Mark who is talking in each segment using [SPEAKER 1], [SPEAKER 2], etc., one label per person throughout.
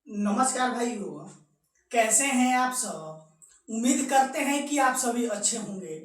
[SPEAKER 1] नमस्कार भाइयों, कैसे हैं आप सब। उम्मीद करते हैं कि आप सभी अच्छे होंगे।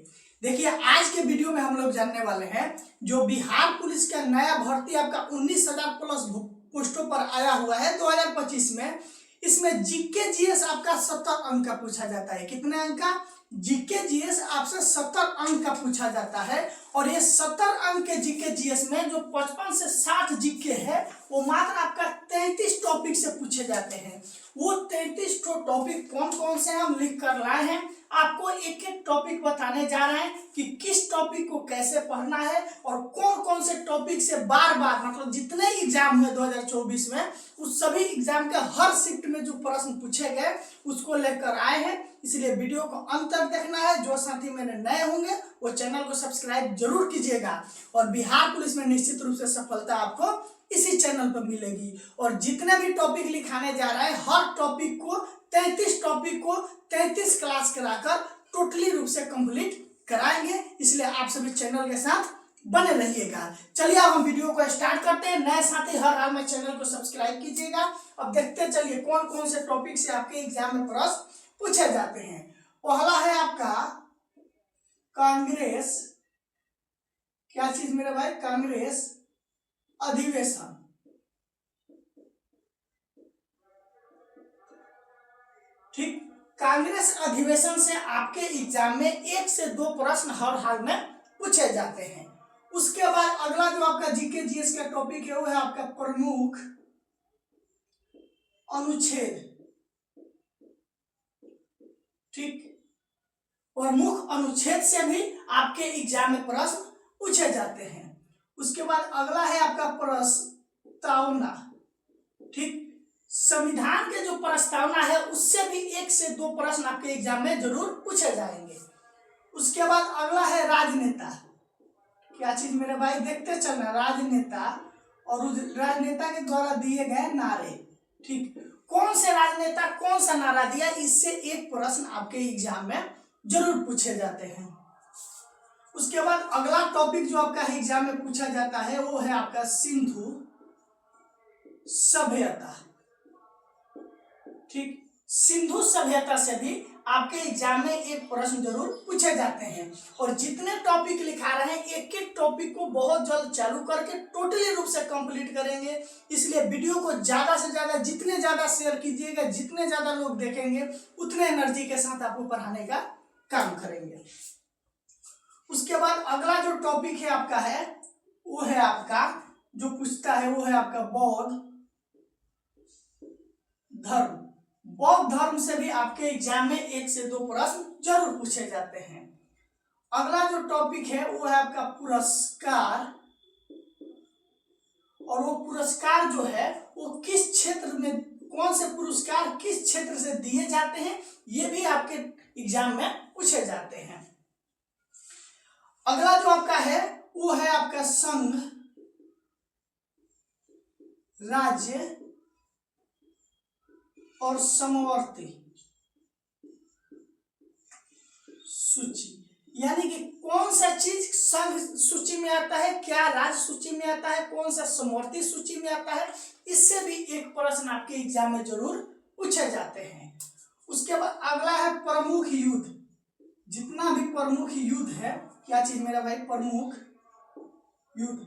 [SPEAKER 1] देखिए, आज के वीडियो में हम लोग जानने वाले हैं जो बिहार पुलिस का नया भर्ती आपका 19,000 प्लस पोस्टों पर आया हुआ है 2025 में। इसमें जीके जीएस आपका 70 अंक का पूछा जाता है। कितने अंक का? जीके जीएस आपसे 70 अंक का पूछा जाता है। और ये 70 अंक के जीके जीएस में जो 55 से 60 जीके है वो मात्र आपका 33 टॉपिक से पूछे जाते हैं। वो 33 टॉपिक कौन कौन से हैं हम लिख कर लाए हैं। आपको एक एक टॉपिक बताने जा रहे हैं कि किस टॉपिक को कैसे पढ़ना है और कौन कौन से टॉपिक से बार बार मतलब जितने एग्जाम हुए 2024 में उस सभी एग्जाम के हर शिफ्ट में जो प्रश्न पूछे गए उसको लेकर आए हैं। इसलिए वीडियो को अंत तक देखना है। जो साथी मेरे नए होंगे वो चैनल को सब्सक्राइब जरूर कीजिएगा। और बिहार पुलिस में निश्चित रूप से सफलता आपको इसी चैनल पर मिलेगी। और जितने भी टॉपिक लिखाने जा रहे हैं हर टॉपिक को 33 टॉपिक को 33 क्लास कराकर टोटली रूप से कंप्लीट कराएंगे। इसलिए आप सभी चैनल के साथ बने रहिएगा। चलिए अब हम वीडियो को स्टार्ट करते हैं। नए साथी हर हाल में चैनल को सब्सक्राइब कीजिएगा। अब देखते चलिए कौन कौन से टॉपिक से आपके एग्जाम में प्रश्न पूछे जाते हैं। पहला है आपका कांग्रेस, क्या चीज मेरे भाई? कांग्रेस अधिवेशन। ठीक, कांग्रेस अधिवेशन से आपके एग्जाम में 1 से 2 प्रश्न हर हाल में पूछे जाते हैं। उसके बाद अगला जो आपका जीके जीएस का टॉपिक है वो है आपका प्रमुख अनुच्छेद। ठीक, प्रमुख अनुच्छेद से भी आपके एग्जाम में प्रश्न पूछे जाते हैं। उसके बाद अगला है आपका प्रस्तावना। ठीक, संविधान के जो प्रस्तावना है उससे भी 1 से 2 प्रश्न आपके एग्जाम में जरूर पूछे जाएंगे। उसके बाद अगला है राजनेता। क्या चीज मेरे भाई? देखते चलना, राजनेता और उस राजनेता के द्वारा दिए गए नारे। ठीक, कौन से राजनेता कौन सा नारा दिया, इससे 1 प्रश्न आपके एग्जाम में जरूर पूछे जाते हैं। उसके बाद अगला टॉपिक जो आपका एग्जाम में पूछा जाता है वो है आपका सिंधु सभ्यता। ठीक, सिंधु सभ्यता से भी आपके एग्जाम में 1 प्रश्न जरूर पूछे जाते हैं। और जितने टॉपिक लिखा रहे हैं एक एक टॉपिक को बहुत जल्द चालू करके टोटली रूप से कंप्लीट करेंगे। इसलिए वीडियो को ज्यादा से ज्यादा जितने ज्यादा शेयर कीजिएगा, जितने ज्यादा लोग देखेंगे उतने एनर्जी के साथ आपको पढ़ाने का काम करेंगे। उसके बाद अगला जो टॉपिक है आपका है वो है आपका जो पूछता है वो है आपका बौद्ध धर्म। बौद्ध धर्म से भी आपके एग्जाम में 1 से 2 प्रश्न जरूर पूछे जाते हैं। अगला जो टॉपिक है वो है आपका पुरस्कार। और वो पुरस्कार जो है वो किस क्षेत्र में, कौन से पुरस्कार किस क्षेत्र से दिए जाते हैं ये भी आपके एग्जाम में पूछे जाते हैं। अगला जो आपका है वो है आपका संघ राज्य और समवर्ती सूची। यानी कि कौन सा चीज संघ सूची में आता है, क्या राज्य सूची में आता है, कौन सा समवर्ती सूची में आता है, इससे भी 1 प्रश्न आपके एग्जाम में जरूर पूछे जाते हैं। उसके बाद अगला है प्रमुख युद्ध। जितना भी प्रमुख युद्ध है, क्या चीज मेरा भाई? प्रमुख युद्ध।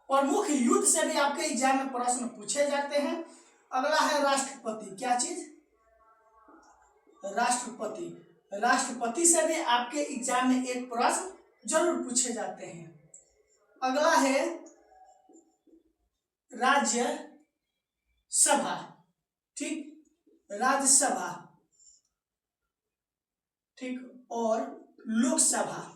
[SPEAKER 1] प्रमुख युद्ध से भी आपके एग्जाम में प्रश्न पूछे जाते हैं। अगला है राष्ट्रपति। क्या चीज? राष्ट्रपति। राष्ट्रपति से भी आपके एग्जाम में 1 प्रश्न जरूर पूछे जाते हैं। अगला है राज्य सभा। ठीक, राज्यसभा। ठीक, और लोकसभा।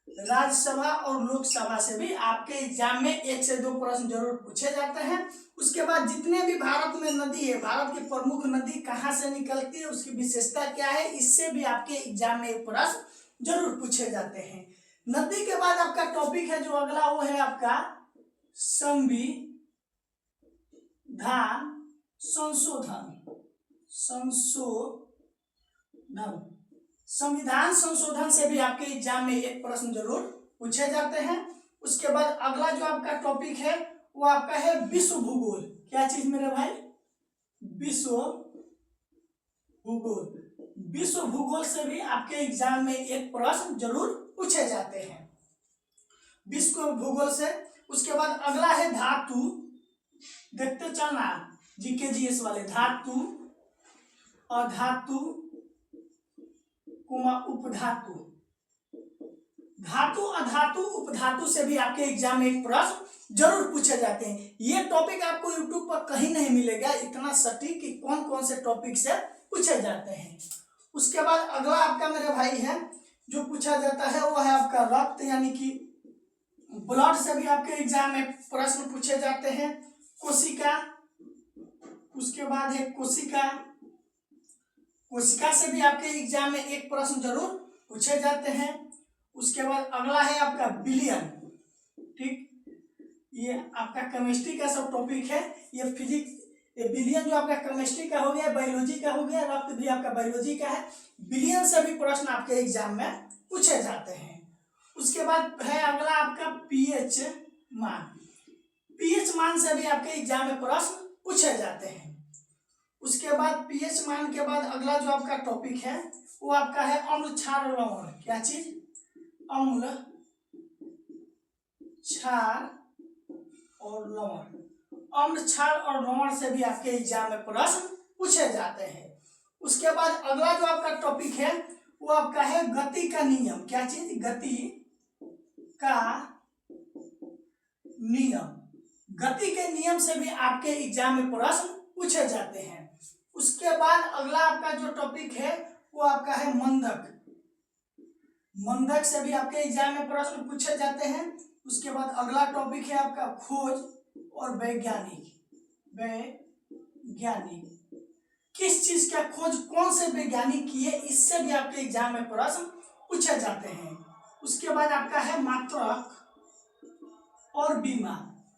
[SPEAKER 1] राज्यसभा और लोकसभा से भी आपके एग्जाम में 1 से 2 प्रश्न जरूर पूछे जाते हैं। उसके बाद जितने भी भारत में नदी है, भारत की प्रमुख नदी कहाँ से निकलती है, उसकी विशेषता क्या है, इससे भी आपके एग्जाम में 1 प्रश्न जरूर पूछे जाते हैं। नदी के बाद आपका टॉपिक है जो अगला वो है आपका संविधान संशोधन। संविधान संशोधन से भी आपके एग्जाम में 1 प्रश्न जरूर पूछे जाते हैं। उसके बाद अगला जो आपका टॉपिक है वो आपका है विश्व भूगोल। क्या चीज मेरे भाई? विश्व भूगोल। विश्व भूगोल से भी आपके एग्जाम में एक प्रश्न जरूर पूछे जाते हैं विश्व भूगोल से। उसके बाद अगला है धातु। देखते चलना जीके जीएस वाले, धातु, अधातु, उपधातु। धातु, अधातु, उपधातु से भी आपके एग्जाम में एक प्रश्न जरूर पूछे जाते हैं। ये टॉपिक आपको यूट्यूब पर कहीं नहीं मिलेगा इतना सटीक कि कौन कौन से टॉपिक से पूछे जाते हैं। उसके बाद अगला आपका मेरे भाई है जो पूछा जाता है वो है आपका रक्त, यानी कि ब्लड से भी आपके एग्जाम में प्रश्न पूछे जाते हैं। कोशिका, उसके बाद है कोशिका। कोशिका से भी आपके एग्जाम में एक प्रश्न जरूर पूछे जाते हैं। उसके बाद अगला है आपका बिलियन। ठीक, ये आपका केमिस्ट्री का सब टॉपिक है। ये फिजिक्स, ये बिलियन जो आपका केमिस्ट्री का हो गया, बायोलॉजी का हो गया, रक्त भी आपका बायोलॉजी का है। बिलियन से भी प्रश्न आपके एग्जाम में पूछे जाते हैं। उसके बाद है अगला आपका पीएच मान। पीएच मान से भी आपके एग्जाम में प्रश्न पूछे जाते हैं। उसके बाद पीएच मान के बाद अगला जो आपका टॉपिक है वो आपका है अम्ल, क्षार, लवण। क्या चीज? अम्ल, क्षार और लवण। अम्ल, क्षार और लवण से भी आपके एग्जाम में प्रश्न पूछे जाते हैं। उसके बाद अगला जो आपका टॉपिक है वो आपका है गति का नियम। क्या चीज? गति का नियम। गति के नियम से भी आपके एग्जाम में प्रश्न पूछे जाते हैं। उसके बाद अगला आपका जो टॉपिक है वो आपका है मंदक। मंदक से भी आपके एग्जाम में प्रश्न पूछे जाते हैं। उसके बाद अगला टॉपिक है आपका खोज और वैज्ञानिक। वैज्ञानिक किस चीज का खोज कौन से वैज्ञानिक किए, इससे भी आपके एग्जाम में प्रश्न पूछे जाते हैं। उसके बाद आपका है मात्रक और बीमा,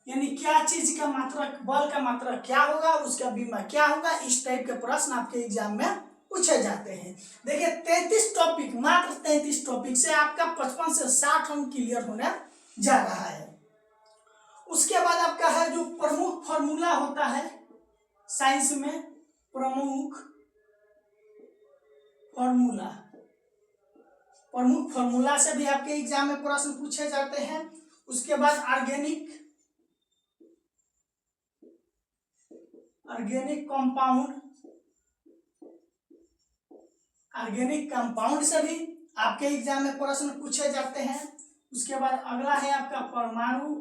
[SPEAKER 1] यानी क्या चीज का मात्रक, बल का मात्रक क्या होगा, उसका बीमा क्या होगा, इस टाइप के प्रश्न आपके एग्जाम में पूछे जाते हैं। देखिए 33 टॉपिक, मात्र 33 टॉपिक से आपका 55 से 60 अंक क्लियर होने जा रहा है। उसके बाद आपका है जो प्रमुख फॉर्मूला होता है साइंस में, प्रमुख फॉर्मूला। प्रमुख फॉर्मूला से भी आपके एग्जाम में प्रश्न पूछे जाते हैं। उसके बाद ऑर्गेनिक कंपाउंड। ऑर्गेनिक कंपाउंड से भी आपके एग्जाम में प्रश्न पूछे जाते हैं। उसके बाद अगला है आपका परमाणु।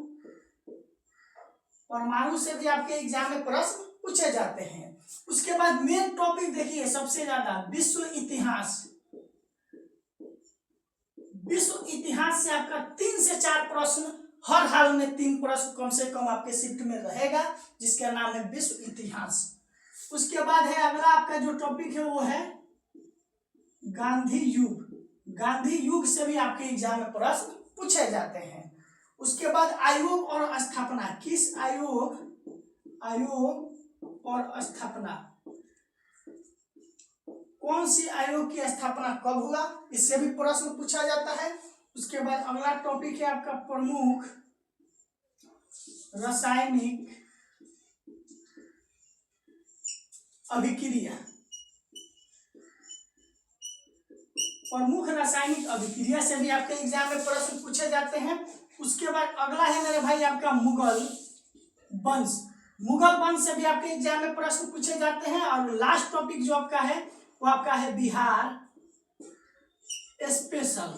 [SPEAKER 1] परमाणु से भी आपके एग्जाम में प्रश्न पूछे जाते हैं। उसके बाद मेन टॉपिक देखिए सबसे ज्यादा विश्व इतिहास। विश्व इतिहास से आपका 3 से 4 प्रश्न, हर हाल में 3 प्रश्न कम से कम आपके शिफ्ट में रहेगा, जिसका नाम है विश्व इतिहास। उसके बाद है अगला आपका जो टॉपिक है वो है गांधी युग। गांधी युग से भी आपके एग्जाम में प्रश्न पूछे जाते हैं। उसके बाद आयोग और स्थापना। किस आयोग, आयोग और स्थापना, कौन सी आयोग की स्थापना कब हुआ, इससे भी प्रश्न पूछा जाता है। उसके बाद अगला टॉपिक है आपका प्रमुख रासायनिक अभिक्रिया। प्रमुख रासायनिक अभिक्रिया से भी आपके एग्जाम में प्रश्न पूछे जाते हैं। उसके बाद अगला है मेरे भाई आपका मुगल वंश। मुगल वंश से भी आपके एग्जाम में प्रश्न पूछे जाते हैं। और लास्ट टॉपिक जो आपका है वो आपका है बिहार स्पेशल।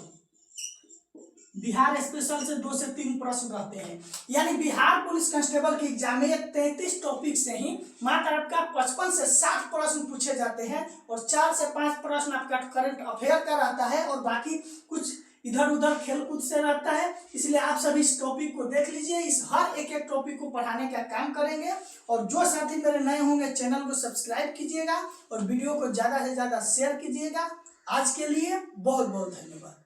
[SPEAKER 1] बिहार स्पेशल से 2 से 3 प्रश्न रहते हैं। यानी बिहार पुलिस कांस्टेबल के एग्जाम में 33 टॉपिक से ही मात्र आपका 55 से 60 प्रश्न पूछे जाते हैं। और 4 से 5 प्रश्न आपका करंट अफेयर का रहता है और बाकी कुछ इधर उधर खेलकूद से रहता है। इसलिए आप सभी इस टॉपिक को देख लीजिए। इस हर एक टॉपिक को पढ़ाने का काम करेंगे। और जो साथी मेरे नए होंगे चैनल को सब्सक्राइब कीजिएगा और वीडियो को ज़्यादा से ज़्यादा शेयर कीजिएगा। आज के लिए बहुत बहुत धन्यवाद।